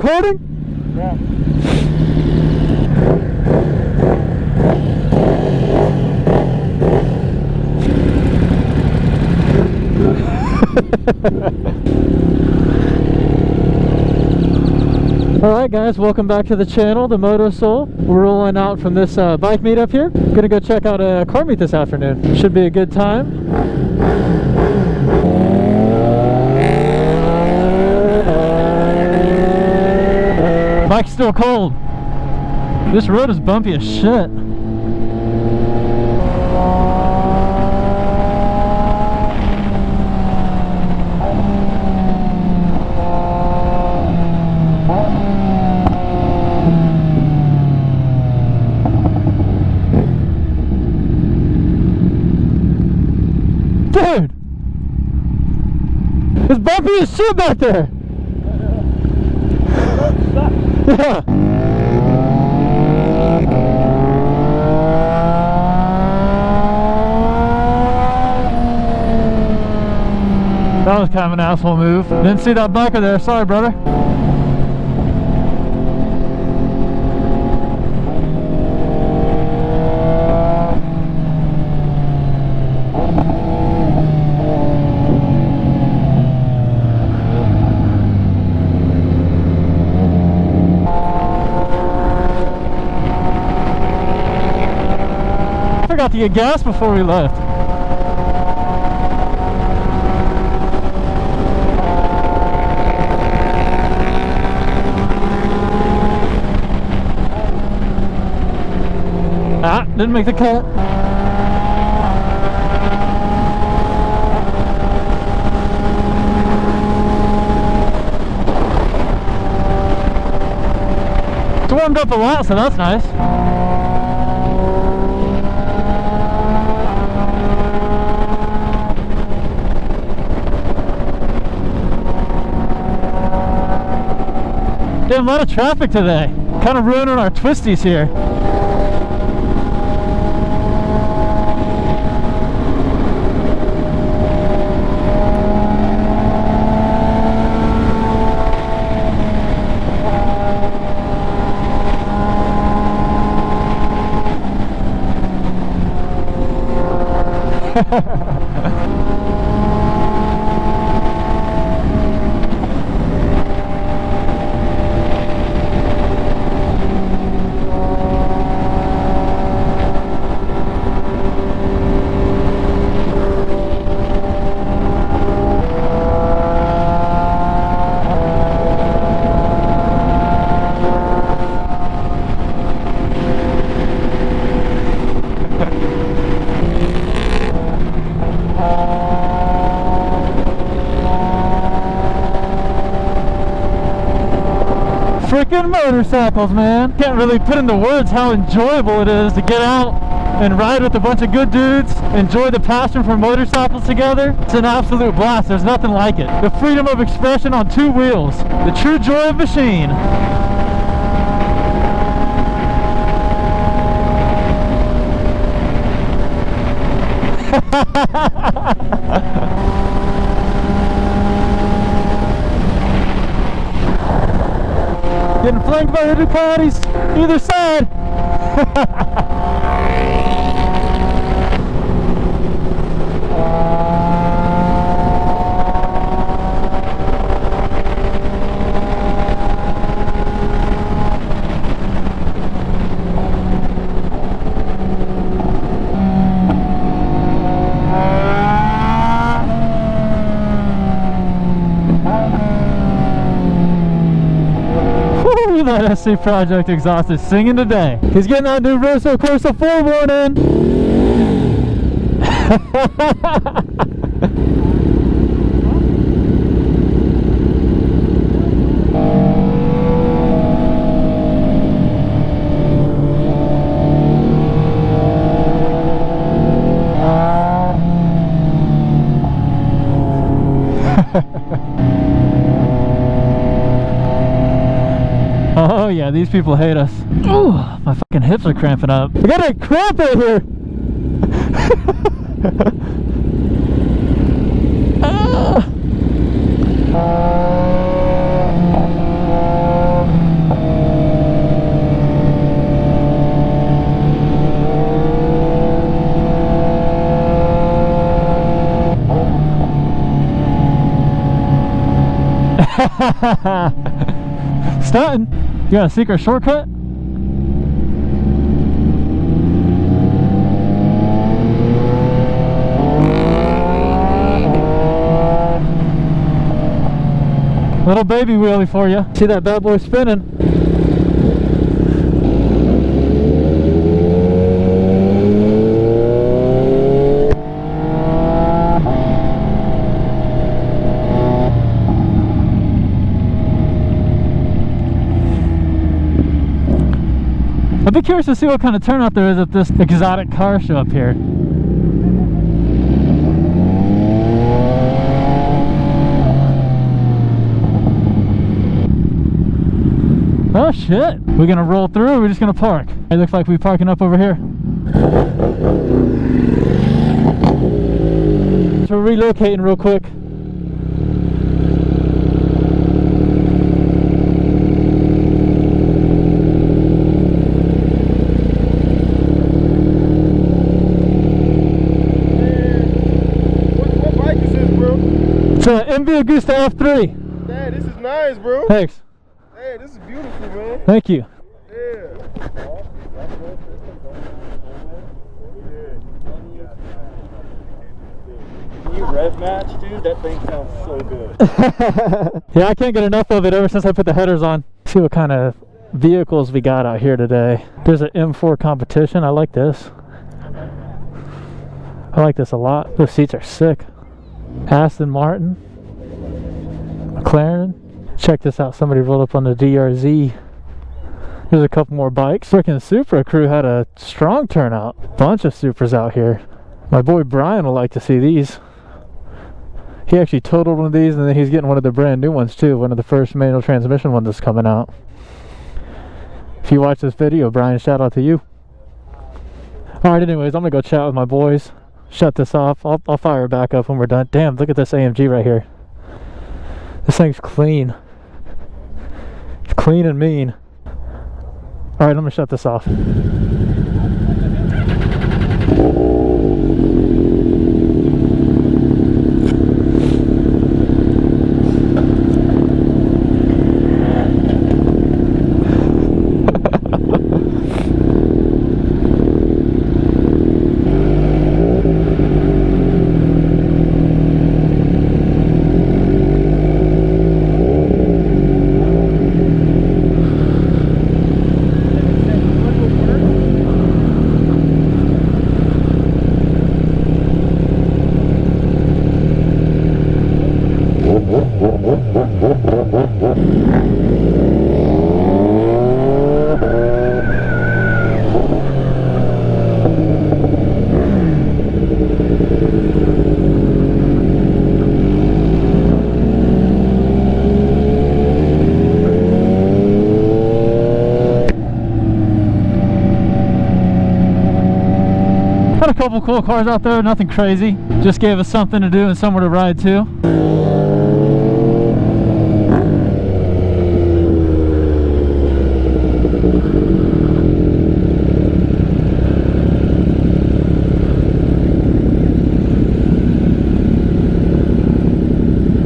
recording? Yeah. Alright guys, welcome back to the channel, the Moto Soul. We're rolling out from this bike meetup here. Gonna go check out a car meet this afternoon. Should be a good time. Bike's still cold. This road is bumpy as shit. Dude! It's bumpy as shit back there! Yeah! That was kind of an asshole move. Didn't see that biker there, sorry brother. I forgot to get gas before we left. Ah, didn't make the cut. It's warmed up a lot, so that's nice. Damn, a lot of traffic today. Kind of ruining our twisties here. Freaking motorcycles, man. Can't really put into words how enjoyable it is to get out and ride with a bunch of good dudes, enjoy the passion for motorcycles together. It's an absolute blast. There's nothing like it. The freedom of expression on two wheels. The true joy of machine. Getting flanked by the Ducatis, either side. That SC Project exhaust is singing today. He's getting that new Rosso Corsa 4 warning. Oh yeah, these people hate us. Ooh, my fucking hips are cramping up. I got a cramp right here. Stunting. You got a secret shortcut? Little baby wheelie for you. See that bad boy spinning? I'd be curious to see what kind of turnout there is at this exotic car show up here. Oh shit! We're gonna roll through or we're just gonna park? It looks like we're parking up over here. So we're relocating real quick. What bike is this, bro? It's a MV Agusta F3. Dad, this is nice, bro. Thanks. Hey, this is beautiful, man. Thank you. Yeah. Can you rev match, dude? That thing sounds so good. Yeah, I can't get enough of it ever since I put the headers on. See what kind of vehicles we got out here today. There's an M4 competition. I like this. I like this a lot. Those seats are sick. Aston Martin. McLaren. Check this out. Somebody rolled up on the DRZ. There's a couple more bikes. Freaking Supra crew had a strong turnout. Bunch of Supras out here. My boy Brian will like to see these. He actually totaled one of these, and then he's getting one of the brand new ones too. One of the first manual transmission ones that's coming out. If you watch this video, Brian, shout out to you. Alright, anyways, I'm gonna go chat with my boys. Shut this off. I'll fire it back up when we're done. Damn, look at this AMG right here. This thing's clean. It's clean and mean. Alright, I'm gonna shut this off. Got a couple cool cars out there, nothing crazy. Just gave us something to do and somewhere to ride to.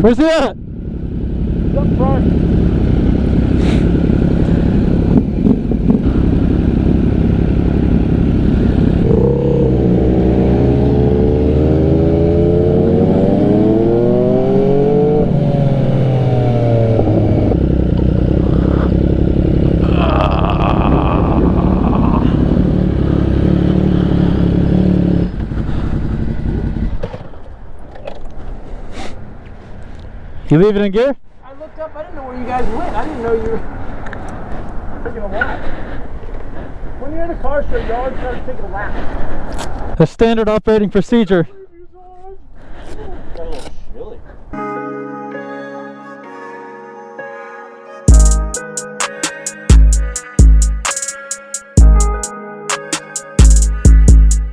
Where's he at? He's up front. You leave it in gear? I looked up, I didn't know where you guys went. I didn't know you were taking a lap. When you're in a car show, you always try to take a lap. The standard operating procedure.